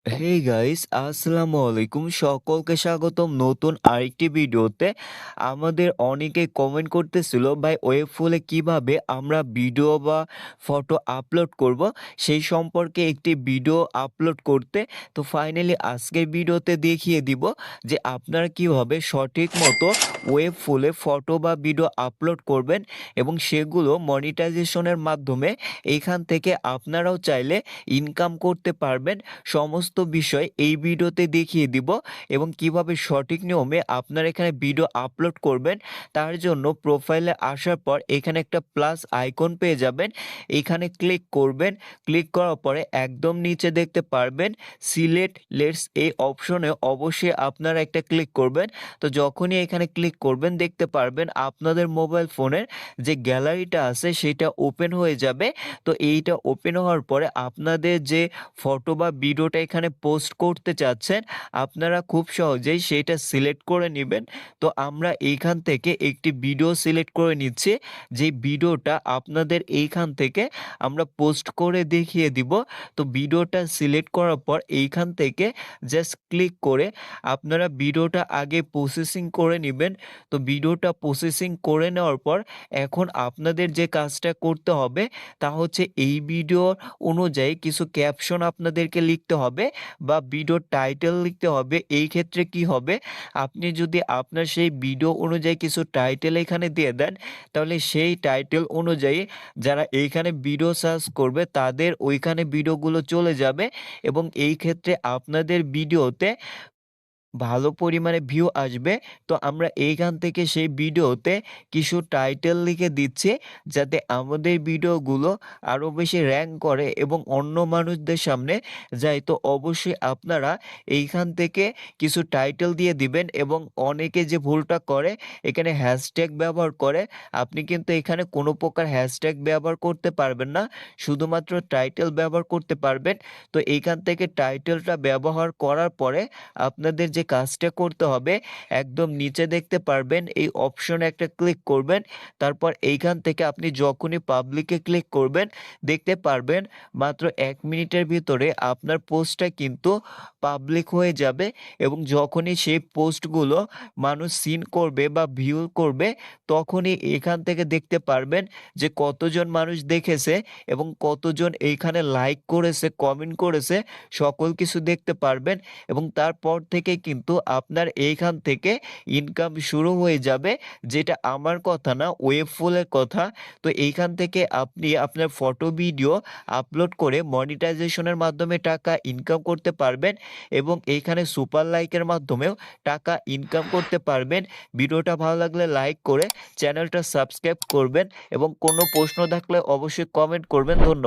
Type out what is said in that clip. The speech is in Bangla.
হে গাইস, আসসালামু আলাইকুম। সকলকে স্বাগতম নতুন আরেকটি ভিডিওতে। আমাদের অনেকেই কমেন্ট করতেছিল ভাই ওয়েব ফুলে কিভাবে আমরা ভিডিও বা ফটো আপলোড করব সেই সম্পর্কে একটি ভিডিও আপলোড করতে। তো ফাইনালি আজকের ভিডিওতে দেখিয়ে দিব যে আপনারা কিভাবে সঠিক মতো ওয়েব ফুলে ফটো বা ভিডিও আপলোড করবেন এবং সেগুলো মনিটাইজেশনের মাধ্যমে এখান থেকে আপনারাও চাইলে ইনকাম করতে পারবেন। সমস্ত বিষয় এই ভিডিওতে দেখিয়ে দিব এবং কিভাবে সঠিক নিয়মে আপনারা এখানে ভিডিও আপলোড করবেন। তার জন্য প্রোফাইলে আসার পর এখানে একটা প্লাস আইকন পেয়ে যাবেন, এখানে ক্লিক করবেন। ক্লিক করার পরে একদম নিচে দেখতে পারবেন সিলেক্ট লেটস, এই অপশনে অবশ্যই আপনারা একটা ক্লিক করবেন। তো যখনই এখানে ক্লিক করবেন দেখতে পারবেন আপনাদের মোবাইল ফোনের যে গ্যালারিটা আছে সেটা ওপেন হয়ে যাবে। তো এইটা ওপেন হওয়ার পরে আপনাদের যে ফটো বা ভিডিওটা এখানে পোস্ট করতে চাচ্ছেন আপনারা খুব সহজেই সেইটা সিলেক্ট করে নেবেন। তো আমরা এইখান থেকে একটি ভিডিও সিলেক্ট করে নিচ্ছি, যে ভিডিওটা আপনাদের এইখান থেকে আমরা পোস্ট করে দেখিয়ে দিব। তো ভিডিওটা সিলেক্ট করার পর এইখান থেকে জাস্ট ক্লিক করে আপনারা ভিডিওটা আগে প্রসেসিং করে নেবেন। তো ভিডিওটা প্রসেসিং করে নেওয়ার পর এখন আপনাদের যে কাজটা করতে হবে তা হচ্ছে এই ভিডিও অনুযায়ী কিছু ক্যাপশন আপনাদেরকে লিখতে হবে বা ভিডিওর টাইটেল লিখতে হবে। এই ক্ষেত্রে কি হবে, আপনি যদি আপনার সেই ভিডিও অনুযায়ী কিছু টাইটেল এখানে দিয়ে দেন তাহলে সেই টাইটেল অনুযায়ী যারা এইখানে ভিডিও সার্চ করবে তাদের ওইখানে ভিডিওগুলো চলে যাবে এবং এই ক্ষেত্রে আপনাদের ভিডিওতে ভালো পরিমাণে ভিউ আসবে। তো আমরা এইখান থেকে সেই ভিডিওতে কিছু টাইটেল লিখে দিচ্ছি যাতে আমাদের ভিডিওগুলো আরও বেশি র্যাঙ্ক করে এবং অন্য মানুষদের সামনে যায়। তো অবশ্যই আপনারা এইখান থেকে কিছু টাইটেল দিয়ে দিবেন এবং অনেকে যে ভুলটা করে এখানে হ্যাশট্যাগ ব্যবহার করে, আপনি কিন্তু এখানে কোনো প্রকার হ্যাশট্যাগ ব্যবহার করতে পারবেন না, শুধুমাত্র টাইটেল ব্যবহার করতে পারবেন। তো এইখান থেকে টাইটেলটা ব্যবহার করার পরে আপনাদের যে কাজটা করতে হবে একদম নিচে দেখতে পারবেন এই অপশনে একটা ক্লিক করবেন। তারপর এইখান থেকে আপনি যখনই পাবলিকে ক্লিক করবেন দেখতে পারবেন মাত্র 1 মিনিটের ভিতরে আপনার পোস্টটা কিন্তু পাবলিক হয়ে যাবে এবং যখনই সেই পোস্টগুলো মানুষ সিন করবে বা ভিউ করবে তখনই এখান থেকে দেখতে পারবেন যে কতজন মানুষ দেখেছে এবং কতজন এইখানে লাইক করেছে, কমেন্ট করেছে, সকল কিছু দেখতে পারবেন এবং তারপর থেকে কিন্তু আপনার এইখান থেকে ইনকাম শুরু হয়ে যাবে। যেটা আমার কথা না, ওয়েবফুলের কথা। তো এইখান থেকে আপনি আপনার ফটো ভিডিও আপলোড করে মনিটাইজেশনের মাধ্যমে টাকা ইনকাম করতে পারবেন এবং এইখানে সুপার লাইকের মাধ্যমেও টাকা ইনকাম করতে পারবেন। ভিডিওটা ভালো লাগলে লাইক করে চ্যানেলটা সাবস্ক্রাইব করবেন এবং কোনো প্রশ্ন থাকলে অবশ্যই কমেন্ট করবেন। ধন্যবাদ।